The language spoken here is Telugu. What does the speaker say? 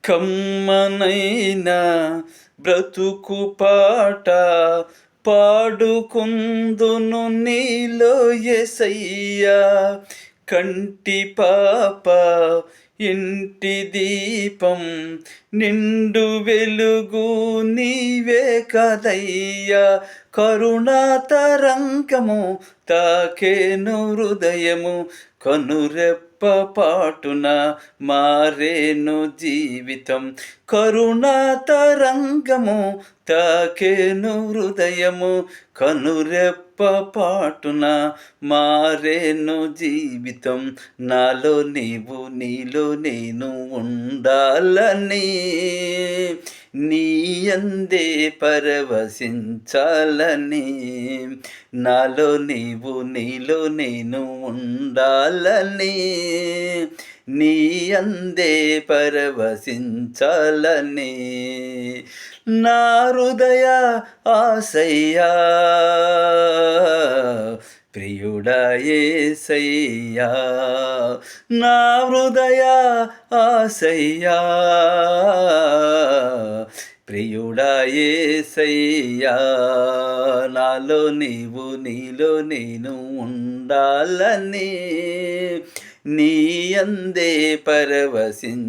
కమ్మనైన బ్రతుకు పాట పాడుకుందును నీలో యేసయ్యా. కంటి పాప ఇంటి దీపం నిండు వెలుగు నీవే కదయ్యా. కరుణా తరంగము తాకేను హృదయము, కనురెప్ప పాటున మారేను జీవితం. కరుణా తరంగము తాకేను హృదయము, కనురెప్ప పాటున మారేను జీవితం. నాలో నీవు నీలో నేను ఉండాలని, నీ యందే పరవశించాలని. నాలో నీవు నీలో నేను ఉండాలని, నీ యందే పరవశించాలని. నా హృదయ ఆశయ్యా ప్రియుడా యేసయ్యా. నా హృదయ ఆశయ్యా ప్రియుడా యేసయ్యా. నాలో నీవు నీలో నేను ఉండాలని, నీ యందే పరవశించాలని.